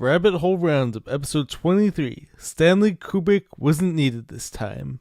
Rabbit Hole Roundup, episode 23. Stanley Kubrick wasn't needed this time. ...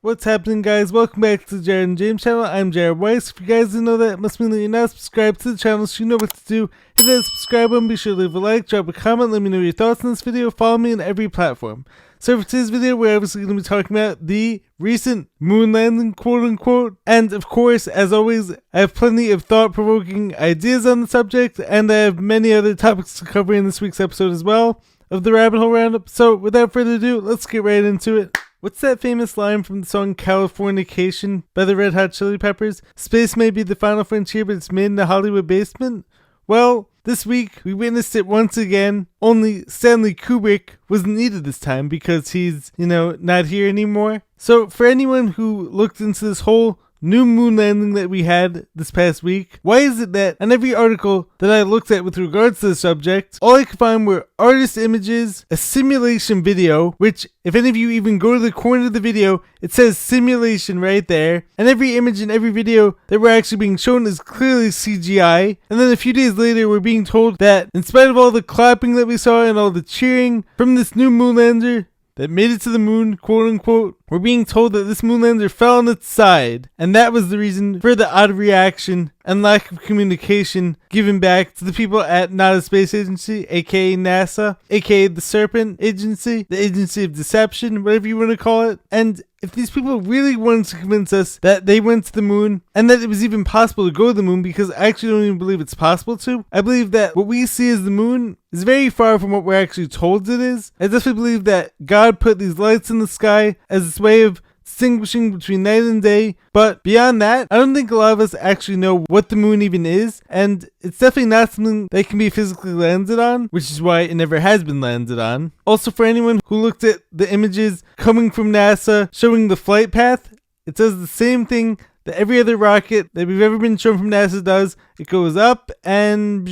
What's happening, guys? Welcome back to the Jared and James channel. I'm Jared Weiss. If you guys didn't know that, it must mean that you're not subscribed to the channel, so you know what to do. Hit that subscribe button, be sure to leave a like, drop a comment, let me know your thoughts on this video, follow me on every platform. So for today's video, we're obviously going to be talking about the recent moon landing, quote unquote. And of course, as always, I have plenty of thought-provoking ideas on the subject, and I have many other topics to cover in this week's episode as well of the Rabbit Hole Roundup. So without further ado, let's get right into it. What's that famous line from the song Californication by the Red Hot Chili Peppers? Space may be the final frontier, but it's made in the Hollywood basement? Well, this week, we witnessed it once again, only Stanley Kubrick wasn't needed this time because he's, not here anymore. So for anyone who looked into this whole new moon landing that we had this past week, why is it that on every article that I looked at with regards to the subject, all I could find were artist images, a simulation video, which if any of you even go to the corner of the video, it says simulation right there, and every image in every video that we're actually being shown is clearly CGI, and then a few days later we're being told that in spite of all the clapping that we saw and all the cheering from this new moon lander that made it to the moon, quote unquote, we're being told that this moonlander fell on its side, and that was the reason for the odd reaction and lack of communication given back to the people at NASA Space Agency, aka NASA, aka the Serpent Agency, the Agency of Deception, whatever you want to call it. And if these people really wanted to convince us that they went to the moon and that it was even possible to go to the moon, because I actually don't even believe it's possible to, I believe that what we see as the moon is very far from what we're actually told it is. I definitely believe that God put these lights in the sky as this way of distinguishing between night and day, but beyond that, I don't think a lot of us actually know what the moon even is, and it's definitely not something that can be physically landed on, which is why it never has been landed on. Also, for anyone who looked at the images coming from NASA showing the flight path, it does the same thing that every other rocket that we've ever been shown from NASA does. It goes up and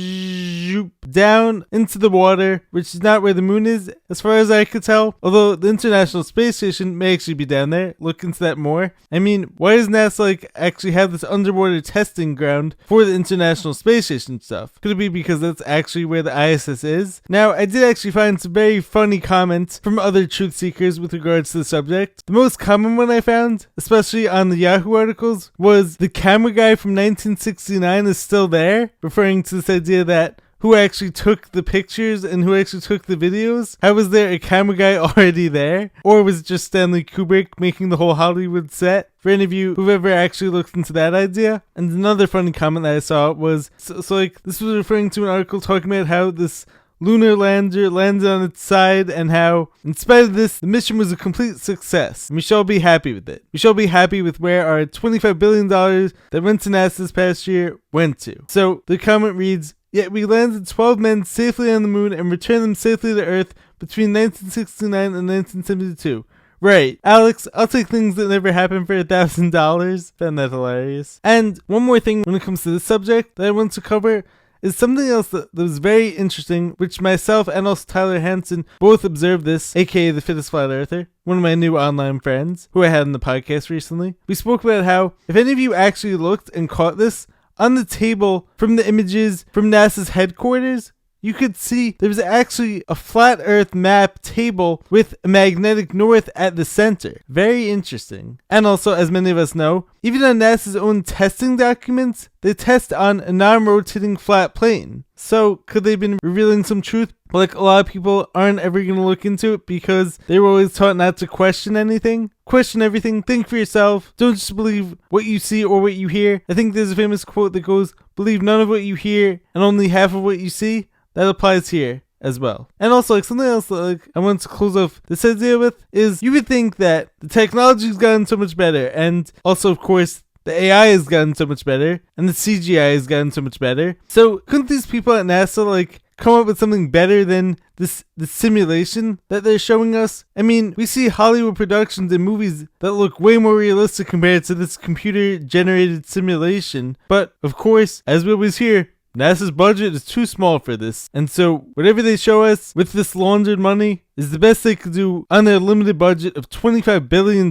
down into the water, which is not where the moon is, as far as I could tell. Although the International Space Station may actually be down there. Look into that more. I mean, why does NASA actually have this underwater testing ground for the International Space Station stuff? Could it be because that's actually where the ISS is? Now, I did actually find some very funny comments from other truth seekers with regards to the subject. The most common one I found, especially on the Yahoo articles, was the camera guy from 1969 is still there, referring to this idea that who actually took the pictures and who actually took the videos? How was there a camera guy already there? Or was it just Stanley Kubrick making the whole Hollywood set? For any of you who've ever actually looked into that idea. And another funny comment that I saw was, this was referring to an article talking about how this lunar lander landed on its side and how, in spite of this, the mission was a complete success. And we shall be happy with it. We shall be happy with where our $25 billion that went to NASA this past year went to. So the comment reads, "Yet we landed 12 men safely on the moon and returned them safely to Earth between 1969 and 1972. Right, Alex, I'll take things that never happened for $1,000. Found that hilarious. And one more thing when it comes to this subject that I want to cover is something else that was very interesting, which myself and also Tyler Hansen both observed this, aka the Fittest Flat Earther, one of my new online friends who I had on the podcast recently. We spoke about how, if any of you actually looked and caught this, on the table from the images from NASA's headquarters, you could see there was actually a flat earth map table with a magnetic north at the center. Very interesting. And also, as many of us know, even on NASA's own testing documents, they test on a non-rotating flat plane. So could they have been revealing some truth? Like, a lot of people aren't ever going to look into it because they were always taught not to question anything. Question everything, think for yourself, don't just believe what you see or what you hear. I think there's a famous quote that goes, "Believe none of what you hear and only half of what you see." That applies here as well. And also, something else that I want to close off this idea with is, you would think that the technology's gotten so much better, and also, of course, the AI has gotten so much better, and the CGI has gotten so much better. So couldn't these people at NASA come up with something better than the simulation that they're showing us? I mean, we see Hollywood productions and movies that look way more realistic compared to this computer-generated simulation. But, of course, as we always hear, NASA's budget is too small for this, and so whatever they show us with this laundered money is the best they could do on their limited budget of $25 billion.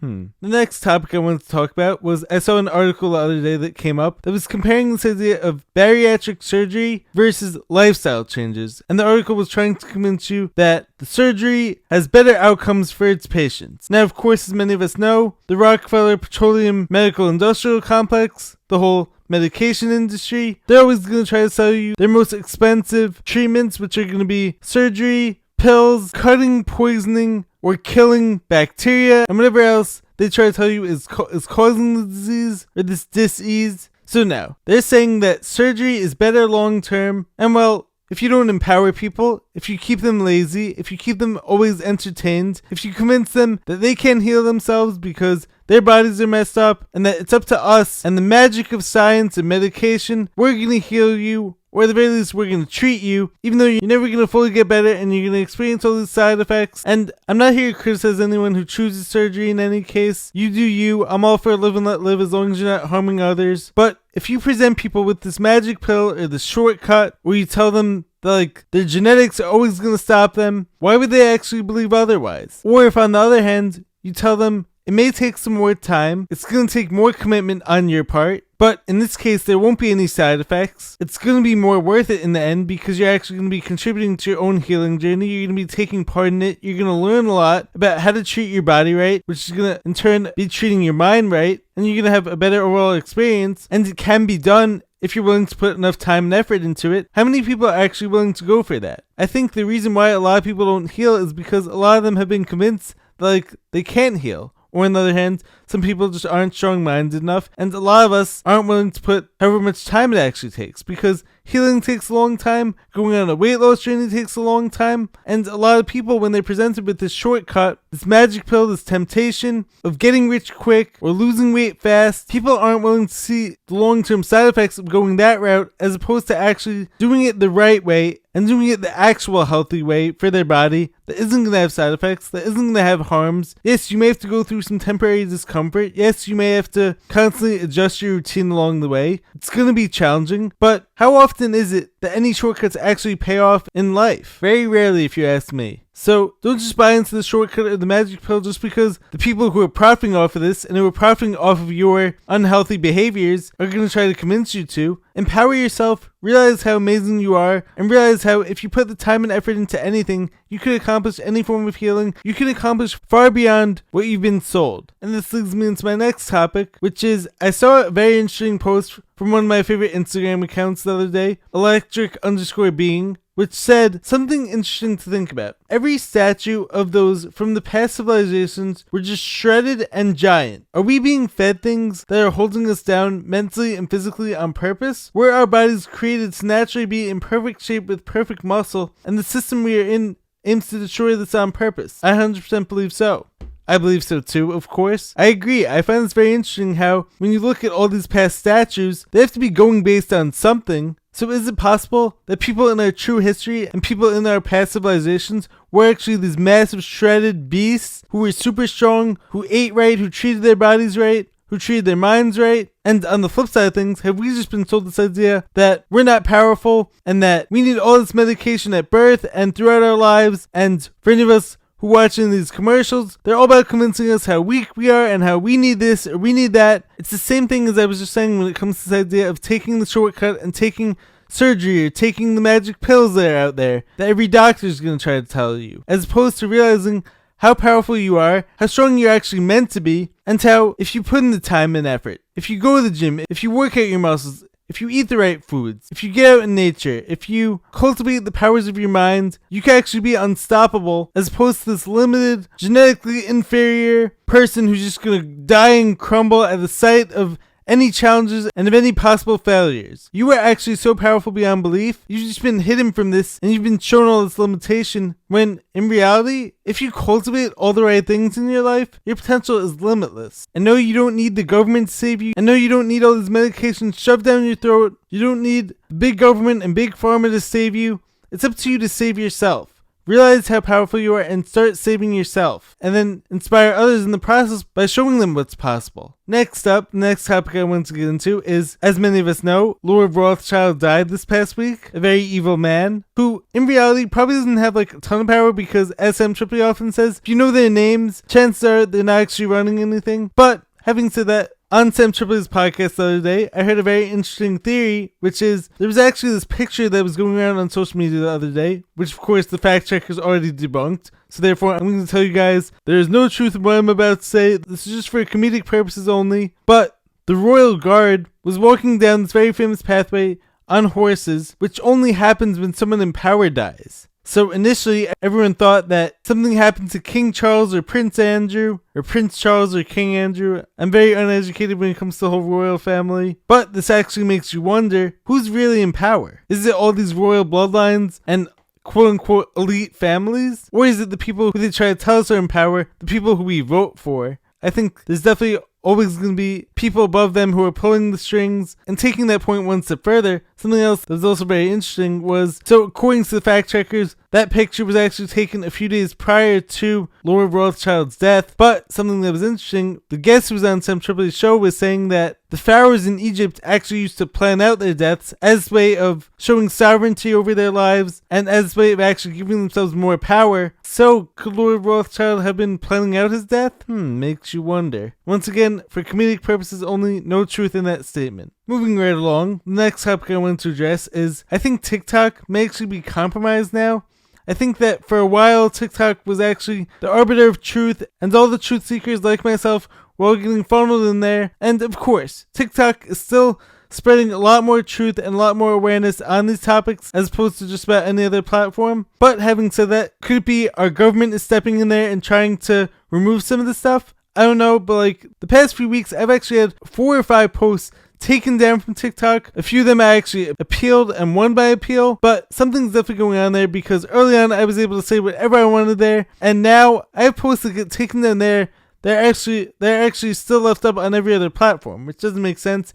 The next topic I wanted to talk about was I saw an article the other day that came up that was comparing this idea of bariatric surgery versus lifestyle changes. And the article was trying to convince you that the surgery has better outcomes for its patients. Now, of course, as many of us know, the Rockefeller Petroleum Medical Industrial Complex, the whole medication industry, they're always going to try to sell you their most expensive treatments, which are going to be surgery, pills, cutting, poisoning, or killing bacteria, and whatever else they try to tell you is causing the disease or this dis-ease. So now, they're saying that surgery is better long term, and well, if you don't empower people, if you keep them lazy, if you keep them always entertained, if you convince them that they can't heal themselves because their bodies are messed up, and that it's up to us and the magic of science and medication, we're going to heal you, or at the very least, we're going to treat you, even though you're never going to fully get better and you're going to experience all these side effects. And I'm not here to criticize anyone who chooses surgery in any case. You do you. I'm all for live and let live as long as you're not harming others. But if you present people with this magic pill or this shortcut where you tell them that, like, their genetics are always going to stop them, why would they actually believe otherwise? Or if on the other hand, you tell them it may take some more time, it's going to take more commitment on your part, but in this case, there won't be any side effects. It's going to be more worth it in the end because you're actually going to be contributing to your own healing journey. You're going to be taking part in it. You're going to learn a lot about how to treat your body right, which is going to in turn be treating your mind right, and you're going to have a better overall experience, and it can be done if you're willing to put enough time and effort into it. How many people are actually willing to go for that? I think the reason why a lot of people don't heal is because a lot of them have been convinced that, like, they can't heal. Or on the other hand, some people just aren't strong-minded enough, and a lot of us aren't willing to put however much time it actually takes, because healing takes a long time, going on a weight loss journey takes a long time, and a lot of people, when they're presented with this shortcut, this magic pill, this temptation of getting rich quick or losing weight fast, people aren't willing to see the long-term side effects of going that route as opposed to actually doing it the right way and doing it the actual healthy way for their body that isn't going to have side effects, that isn't going to have harms. Yes, you may have to go through some temporary discomfort. Yes, you may have to constantly adjust your routine along the way. It's going to be challenging, but how often is it that any shortcuts actually pay off in life? Very rarely, if you ask me. So don't just buy into the shortcut or the magic pill just because the people who are profiting off of this and who are profiting off of your unhealthy behaviors are going to try to convince you to. Empower yourself, realize how amazing you are, and realize how if you put the time and effort into anything, you could accomplish any form of healing. You can accomplish far beyond what you've been sold. And this leads me into my next topic, which is I saw a very interesting post from one of my favorite Instagram accounts the other day, electric_being, which said something interesting to think about. Every statue of those from the past civilizations were just shredded and giant. Are we being fed things that are holding us down mentally and physically on purpose? Were our bodies created to naturally be in perfect shape with perfect muscle, and the system we are in aims to destroy this on purpose? I 100% believe so. I believe so too, of course. I agree. I find this very interesting how, when you look at all these past statues, they have to be going based on something. So is it possible that people in our true history and people in our past civilizations were actually these massive shredded beasts who were super strong, who ate right, who treated their bodies right, who treated their minds right? And on the flip side of things, have we just been sold this idea that we're not powerful and that we need all this medication at birth and throughout our lives? And for any of us who watching these commercials, they're all about convincing us how weak we are and how we need this or we need that. It's the same thing as I was just saying when it comes to this idea of taking the shortcut and taking surgery or taking the magic pills that are out there that every doctor is going to try to tell you, as opposed to realizing how powerful you are, how strong you're actually meant to be, and how if you put in the time and effort, if you go to the gym, if you work out your muscles, if you eat the right foods, if you get out in nature, if you cultivate the powers of your mind, you can actually be unstoppable, as opposed to this limited, genetically inferior person who's just gonna die and crumble at the sight of any challenges and of any possible failures. You are actually so powerful beyond belief. You've just been hidden from this and you've been shown all this limitation, when in reality, if you cultivate all the right things in your life, your potential is limitless. And no, you don't need the government to save you. And no, you don't need all these medications shoved down your throat. You don't need big government and big pharma to save you. It's up to you to save yourself. realize how powerful you are and start saving yourself, and then inspire others in the process by showing them what's possible. Next up, the next topic I want to get into is, as many of us know, Lord Rothschild died this past week, a very evil man, who in reality probably doesn't have like a ton of power because, as Sam Tripoli often says, if you know their names, chances are they're not actually running anything. But having said that, on Sam Tripoli's podcast the other day, I heard a very interesting theory, which is there was actually this picture that was going around on social media the other day, which of course the fact checkers already debunked. So therefore, I'm going to tell you guys, there is no truth in what I'm about to say. This is just for comedic purposes only. But the Royal Guard was walking down this very famous pathway on horses, which only happens when someone in power dies. So initially, everyone thought that something happened to King Charles or Prince Andrew, or Prince Charles or King Andrew. I'm very uneducated when it comes to the whole royal family. But this actually makes you wonder, who's really in power? Is it all these royal bloodlines and quote-unquote elite families? Or is it the people who they try to tell us are in power, the people who we vote for? I think there's definitely always going to be people above them who are pulling the strings. And taking that point one step further, something else that was also very interesting was, so according to the fact checkers, that picture was actually taken a few days prior to Lord Rothschild's death. But something that was interesting, the guest who was on Sam Tripoli's show was saying that the pharaohs in Egypt actually used to plan out their deaths as a way of showing sovereignty over their lives and as a way of actually giving themselves more power. So could Lord Rothschild have been planning out his death? Makes you wonder. Once again, for comedic purposes only, no truth in that statement. Moving right along, the next topic I want to address is, I think TikTok may actually be compromised now. I think that for a while, TikTok was actually the arbiter of truth, and all the truth seekers like myself were all getting funneled in there. And of course, TikTok is still spreading a lot more truth and a lot more awareness on these topics as opposed to just about any other platform. But having said that, could it be our government is stepping in there and trying to remove some of this stuff? I don't know, but like the past few weeks, I've actually had 4 or 5 posts taken down from TikTok. A few of them I actually appealed and won by appeal, but something's definitely going on there because early on I was able to say whatever I wanted there, and now I have posts that get taken down there. They're actually still left up on every other platform, which doesn't make sense.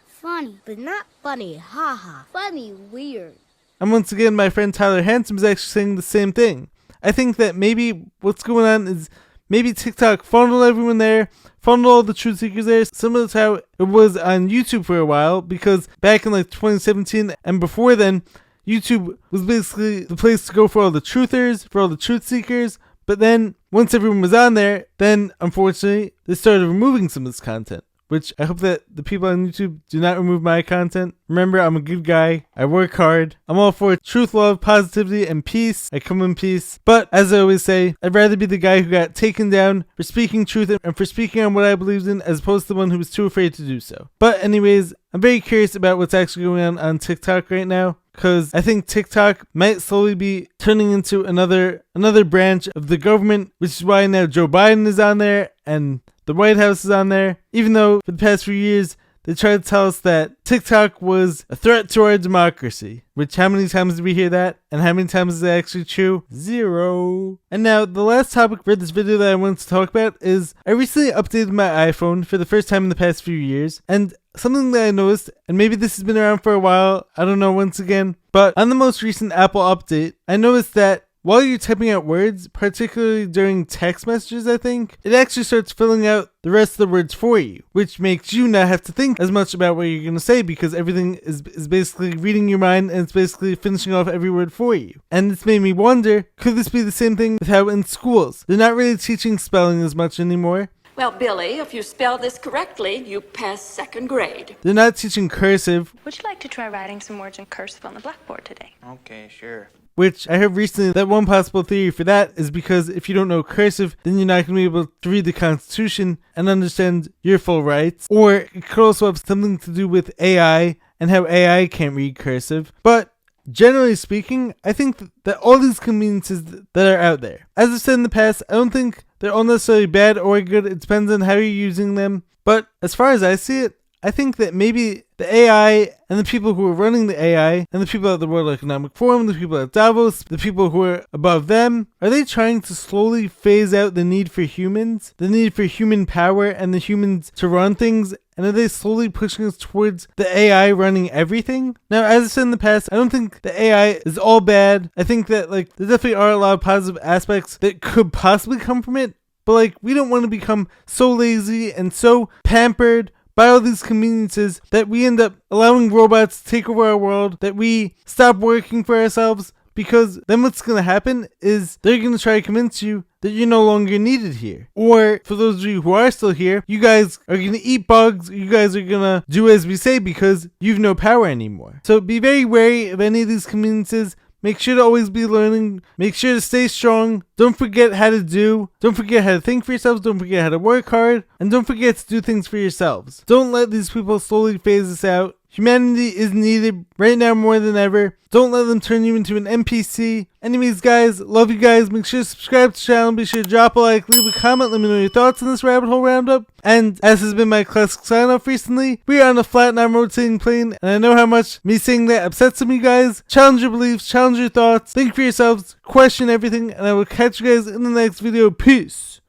Funny, but not funny, haha. Funny, weird. And once again, my friend Tyler Handsome is actually saying the same thing. I think that maybe what's going on is maybe TikTok funneled everyone there, funneled all the truth seekers there, similar to how it was on YouTube for a while, because back in like 2017 and before then, YouTube was basically the place to go for all the truthers, for all the truth seekers. But then, once everyone was on there, then unfortunately, they started removing some of this content. Which I hope that the people on YouTube do not remove my content. Remember, I'm a good guy. I work hard. I'm all for truth, love, positivity, and peace. I come in peace. But as I always say, I'd rather be the guy who got taken down for speaking truth and for speaking on what I believed in as opposed to the one who was too afraid to do so. But anyways, I'm very curious about what's actually going on TikTok right now. Because I think TikTok might slowly be turning into another branch of the government, which is why now Joe Biden is on there and the White House is on there. Even though for the past few years, they tried to tell us that TikTok was a threat to our democracy. Which, how many times did we hear that? And how many times is that actually true? 0. And now, the last topic for this video that I wanted to talk about is, I recently updated my iPhone for the first time in the past few years. And something that I noticed, and maybe this has been around for a while, I don't know once again, but on the most recent Apple update, I noticed that while you're typing out words, particularly during text messages, I think, it actually starts filling out the rest of the words for you, which makes you not have to think as much about what you're going to say because everything is basically reading your mind and it's basically finishing off every word for you. And it's made me wonder, could this be the same thing with how in schools, they're not really teaching spelling as much anymore? Well, Billy, if you spell this correctly, you pass 2nd grade. They're not teaching cursive. Would you like to try writing some words in cursive on the blackboard today? Okay, sure. Which I heard recently that one possible theory for that is because if you don't know cursive, then you're not going to be able to read the Constitution and understand your full rights. Or it could also have something to do with AI and how AI can't read cursive. But generally speaking, I think that all these conveniences that are out there, as I've said in the past, I don't think they're all necessarily bad or good. It depends on how you're using them. But as far as I see it, I think that maybe the AI and the people who are running the AI and the people at the World Economic Forum, the people at Davos, the people who are above them, are they trying to slowly phase out the need for humans, the need for human power and the humans to run things? And are they slowly pushing us towards the AI running everything? Now, as I said in the past, I don't think the AI is all bad. I think that there definitely are a lot of positive aspects that could possibly come from it. But we don't want to become so lazy and so pampered by all these conveniences that we end up allowing robots to take over our world, that we stop working for ourselves, because then what's going to happen is they're going to try to convince you that you're no longer needed here. Or for those of you who are still here, you guys are going to eat bugs, you guys are going to do as we say because you've no power anymore. So be very wary of any of these conveniences. Make sure to always be learning. Make sure to stay strong. Don't forget how to do. Don't forget how to think for yourselves. Don't forget how to work hard. And don't forget to do things for yourselves. Don't let these people slowly phase us out. Humanity is needed right now more than ever. Don't let them turn you into an NPC. Anyways, guys, love you guys. Make sure to subscribe to the channel. Be sure to drop a like, leave a comment. Let me know your thoughts on this Rabbit Hole Roundup. And as has been my classic sign-off recently, we are on a flat, non-rotating plane. And I know how much me saying that upsets some of you guys. Challenge your beliefs. Challenge your thoughts. Think for yourselves. Question everything. And I will catch you guys in the next video. Peace.